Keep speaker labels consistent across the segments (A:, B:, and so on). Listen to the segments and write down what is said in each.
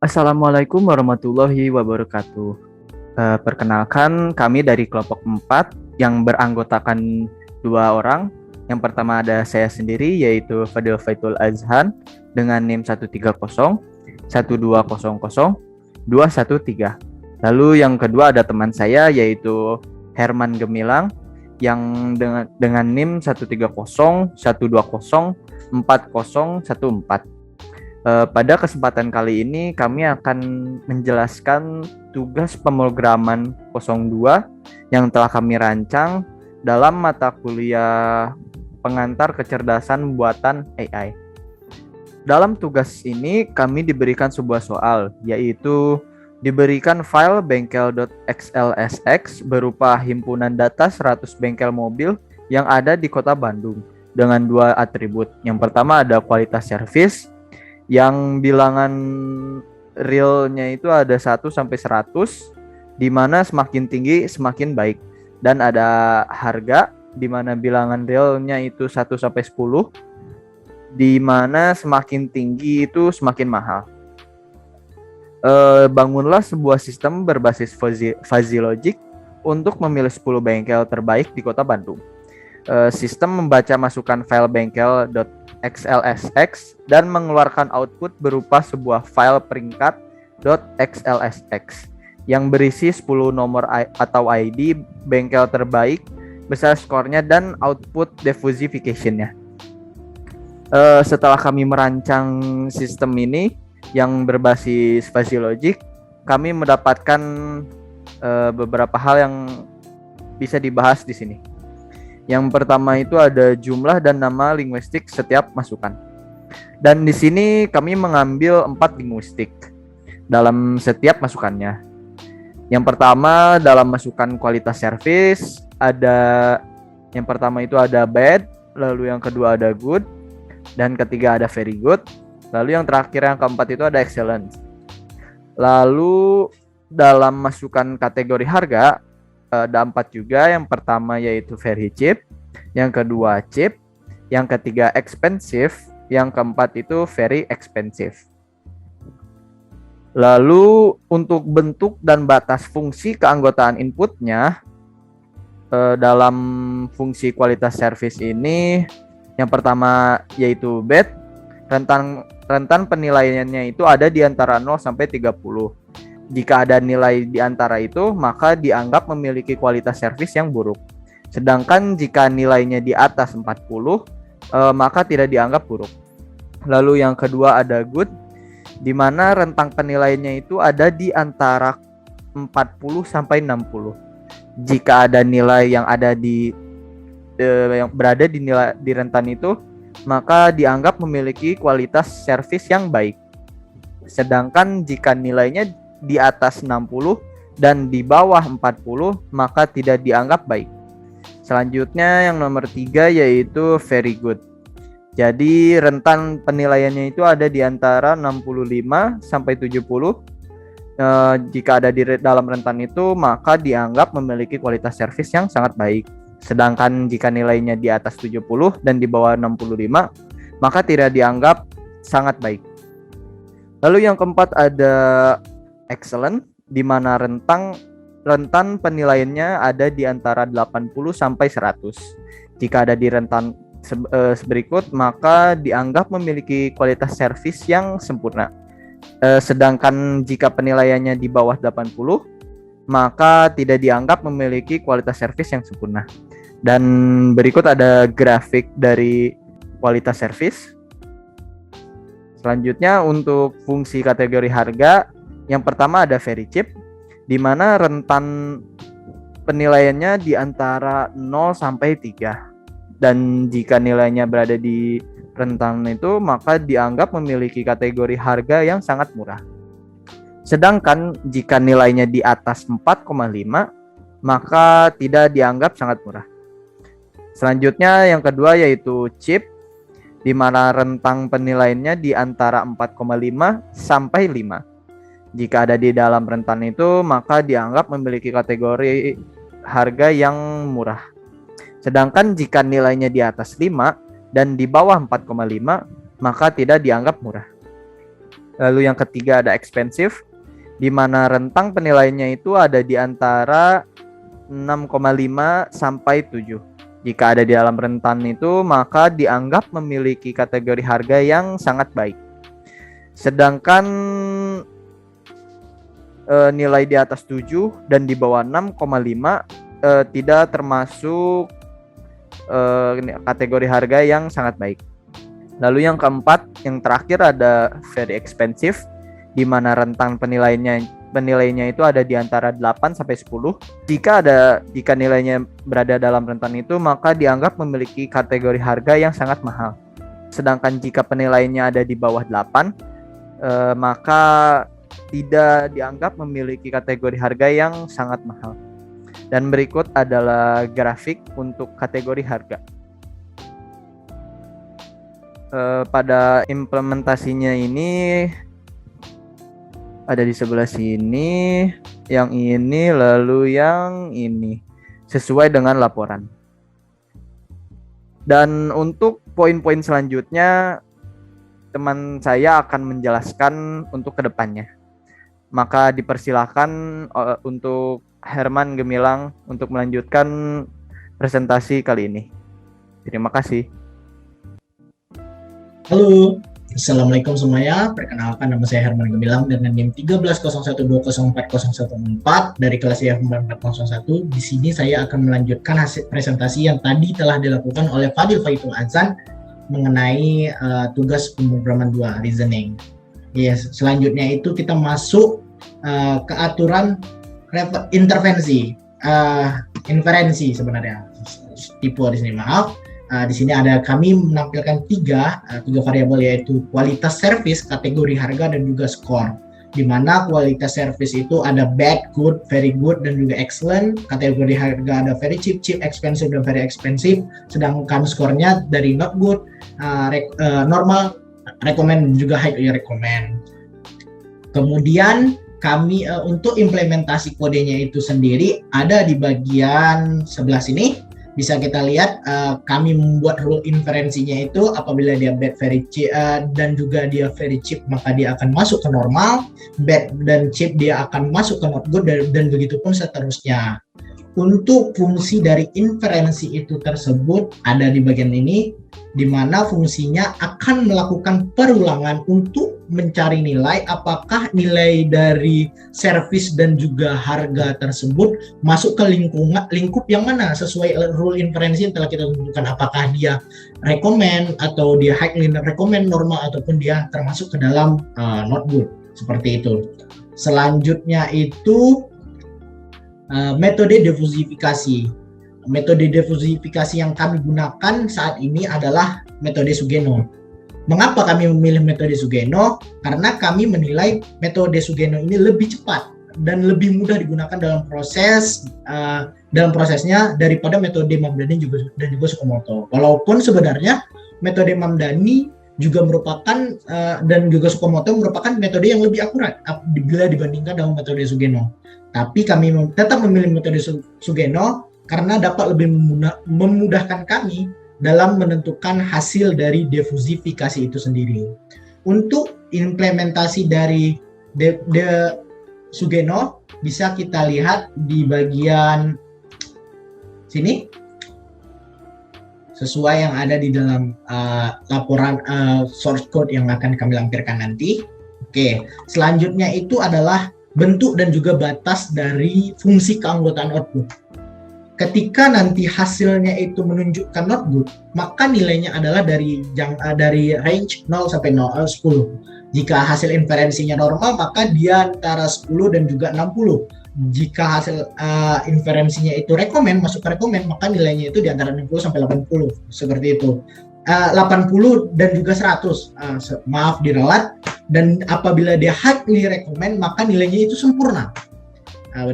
A: Assalamualaikum warahmatullahi wabarakatuh. Perkenalkan, kami dari kelompok 4 yang beranggotakan 2 orang. Yang pertama ada saya sendiri, yaitu Fadil Faitul Azhan dengan NIM 130 1200 213. Lalu yang kedua ada teman saya, yaitu Herman Gemilang yang dengan NIM 130 120 4014. Pada kesempatan kali ini kami akan menjelaskan tugas pemrograman 02 yang telah kami rancang dalam mata kuliah pengantar kecerdasan buatan AI. Dalam tugas ini kami diberikan sebuah soal, yaitu diberikan file bengkel.xlsx berupa himpunan data 100 bengkel mobil yang ada di Kota Bandung dengan 2 atribut. Yang pertama ada kualitas servis yang bilangan realnya itu ada 1 sampai 100, di mana semakin tinggi semakin baik. Dan ada harga di mana bilangan realnya itu 1 sampai 10, di mana semakin tinggi itu semakin mahal. Bangunlah sebuah sistem berbasis fuzzy logic untuk memilih 10 bengkel terbaik di Kota Bandung. Sistem membaca masukan file bengkel.xlsx dan mengeluarkan output berupa sebuah file peringkat .xlsx yang berisi 10 nomor atau ID bengkel terbaik besar skornya dan output diffusification-nya. Setelah kami merancang sistem ini yang berbasis fuzzy logic, kami mendapatkan beberapa hal yang bisa dibahas di sini. Yang pertama itu ada jumlah dan nama linguistik setiap masukan. Dan di sini kami mengambil 4 linguistik dalam setiap masukannya. Yang pertama dalam masukan kualitas service yang pertama itu ada bad, lalu yang kedua ada good, dan ketiga ada very good. Lalu yang terakhir yang keempat itu ada excellent. Lalu dalam masukan kategori harga ada 4 juga. Yang pertama yaitu very cheap, yang kedua cheap, yang ketiga expensive, yang keempat itu very expensive. Lalu untuk bentuk dan batas fungsi keanggotaan inputnya dalam fungsi kualitas service ini, yang pertama yaitu bad, rentan penilaiannya itu ada di antara 0 sampai 30. Jika ada nilai di antara itu, maka dianggap memiliki kualitas servis yang buruk. Sedangkan jika nilainya di atas 40, maka tidak dianggap buruk. Lalu yang kedua ada good, di mana rentang penilaiannya itu ada di antara 40 sampai 60. Jika ada nilai yang ada yang berada di rentan itu, maka dianggap memiliki kualitas servis yang baik. Sedangkan jika nilainya di atas 60 dan di bawah 40, maka tidak dianggap baik. Selanjutnya yang nomor 3 yaitu very good. Jadi rentan penilaiannya itu ada di antara 65 sampai 70. Jika ada di dalam rentan itu, maka dianggap memiliki kualitas servis yang sangat baik. Sedangkan jika nilainya di atas 70 dan di bawah 65, maka tidak dianggap sangat baik. Lalu yang keempat ada excellent, di mana rentan penilaiannya ada di antara 80 sampai 100. Jika ada di rentan berikut, maka dianggap memiliki kualitas servis yang sempurna. Sedangkan jika penilaiannya di bawah 80, maka tidak dianggap memiliki kualitas servis yang sempurna. Dan berikut ada grafik dari kualitas servis. Selanjutnya untuk fungsi kategori harga, yang pertama ada very cheap, di mana rentan penilaiannya di antara 0 sampai 3. Dan jika nilainya berada di rentan itu, maka dianggap memiliki kategori harga yang sangat murah. Sedangkan jika nilainya di atas 4,5, maka tidak dianggap sangat murah. Selanjutnya yang kedua yaitu cheap, di mana rentang penilaiannya di antara 4,5 sampai 5. Jika ada di dalam rentan itu, maka dianggap memiliki kategori harga yang murah. Sedangkan jika nilainya di atas 5 dan di bawah 4,5, maka tidak dianggap murah. Lalu yang ketiga ada expensive, di mana rentang penilaiannya itu ada di antara 6,5 sampai 7. Jika ada di dalam rentan itu, maka dianggap memiliki kategori harga yang sangat baik. Sedangkan nilai di atas 7 dan di bawah 6,5 tidak termasuk kategori harga yang sangat baik. Lalu yang keempat, yang terakhir ada very expensive, di mana rentang penilaiannya itu ada di antara 8 sampai 10. Jika nilainya berada dalam rentan itu, maka dianggap memiliki kategori harga yang sangat mahal. Sedangkan jika penilaiannya ada di bawah 8, maka tidak dianggap memiliki kategori harga yang sangat mahal. Dan berikut adalah grafik untuk kategori harga. Pada implementasinya ini ada di sebelah sini, yang ini, lalu yang ini, sesuai dengan laporan. Dan untuk poin-poin selanjutnya, teman saya akan menjelaskan untuk kedepannya. Maka dipersilakan untuk Herman Gemilang untuk melanjutkan presentasi kali ini. Terima kasih.
B: Halo, Assalamualaikum semuanya. Perkenalkan, nama saya Herman Gemilang dengan NIM 1301204014 dari kelas IF 4401. Di sini saya akan melanjutkan hasil presentasi yang tadi telah dilakukan oleh Fadil Faitul Azan mengenai tugas pemrograman 2, reasoning. Yes, selanjutnya itu kita masuk ke aturan intervensi, inferensi sebenarnya. Tipe di sini, maaf. Di sini ada kami menampilkan tiga variabel, yaitu kualitas servis, kategori harga, dan juga skor. Di mana kualitas servis itu ada bad, good, very good, dan juga excellent. Kategori harga ada very cheap, cheap, expensive, dan very expensive. Sedangkan skornya dari not good, normal, recommend, dan juga highly recommend. Kemudian kami untuk implementasi kodenya itu sendiri ada di bagian sebelah sini. Bisa kita lihat kami membuat rule inferensinya itu apabila dia bad, very cheap, dan juga dia very cheap, maka dia akan masuk ke normal. Bad dan cheap dia akan masuk ke not good, dan begitu pun seterusnya. Untuk fungsi dari inferensi itu tersebut ada di bagian ini, di mana fungsinya akan melakukan perulangan untuk mencari nilai apakah nilai dari servis dan juga harga tersebut masuk ke lingkup yang mana sesuai rule inferensi yang telah kita tentukan, apakah dia recommend atau dia highly recommend, normal, ataupun dia termasuk ke dalam not good, seperti itu. Selanjutnya itu metode defusifikasi. Metode defusifikasi yang kami gunakan saat ini adalah metode Sugeno. Mengapa kami memilih metode Sugeno? Karena kami menilai metode Sugeno ini lebih cepat dan lebih mudah digunakan dalam prosesnya daripada metode Mamdani dan juga Tsukamoto. Walaupun sebenarnya metode Mamdani juga merupakan dan juga Tsukamoto merupakan metode yang lebih akurat bila dibandingkan dengan metode Sugeno. Tapi kami tetap memilih metode Sugeno karena dapat lebih memudahkan kami dalam menentukan hasil dari defusifikasi itu sendiri. Untuk implementasi dari Sugeno bisa kita lihat di bagian sini, sesuai yang ada di dalam laporan source code yang akan kami lampirkan nanti. Oke, selanjutnya itu adalah bentuk dan juga batas dari fungsi keanggotaan output. Ketika nanti hasilnya itu menunjukkan not good, maka nilainya adalah dari range 0 sampai 10. Jika hasil inferensinya normal, maka dia antara 10 dan juga 60. Jika hasil inferensinya itu recommend, masuk ke recommend, maka nilainya itu di antara 60 sampai 80. Seperti itu. 80 dan juga 100. Maaf diralat. Dan apabila dia highly recommend, maka nilainya itu sempurna.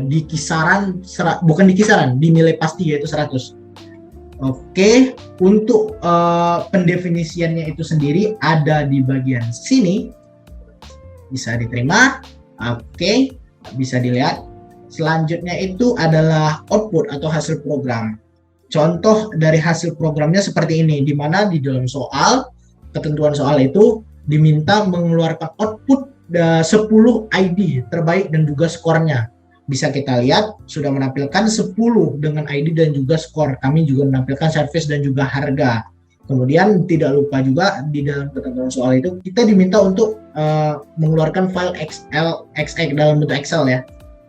B: Di kisaran, bukan di kisaran, di nilai pasti, yaitu 100. Oke, untuk pendefinisiannya itu sendiri ada di bagian sini, bisa diterima. Oke, bisa dilihat. Selanjutnya itu adalah output atau hasil program. Contoh dari hasil programnya seperti ini, di mana di dalam soal, ketentuan soal itu diminta mengeluarkan output 10 ID terbaik dan juga skornya. Bisa kita lihat sudah menampilkan 10 dengan ID dan juga skor. Kami juga menampilkan service dan juga harga. Kemudian tidak lupa juga di dalam ketentuan soal itu kita diminta untuk mengeluarkan file XX dalam bentuk Excel ya.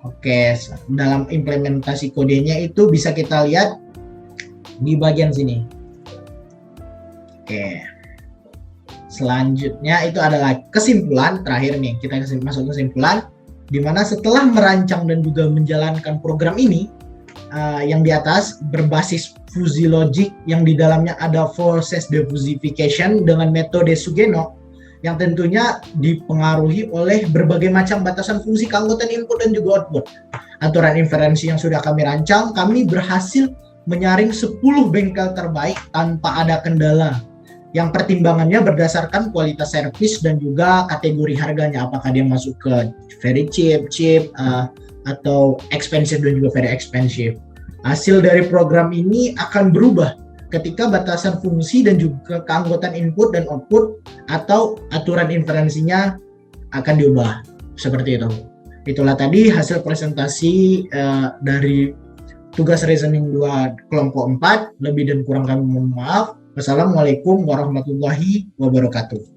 B: Oke, dalam implementasi kodenya itu bisa kita lihat di bagian sini. Oke. Selanjutnya itu adalah kesimpulan terakhir nih. Kita masuk kesimpulan di mana setelah merancang dan juga menjalankan program ini yang di atas berbasis fuzzy logic yang di dalamnya ada process diffusification dengan metode Sugeno yang tentunya dipengaruhi oleh berbagai macam batasan fungsi keanggotaan input dan juga output. Aturan inferensi yang sudah kami rancang, kami berhasil menyaring 10 bengkel terbaik tanpa ada kendala. Yang pertimbangannya berdasarkan kualitas servis dan juga kategori harganya, apakah dia masuk ke very cheap, atau expensive dan juga very expensive. Hasil dari program ini akan berubah ketika batasan fungsi dan juga keanggotaan input dan output atau aturan inferensinya akan diubah. Seperti itu. Itulah tadi hasil presentasi dari tugas reasoning 2 kelompok 4. Lebih dan kurang kami mohon maaf. Wassalamualaikum warahmatullahi wabarakatuh.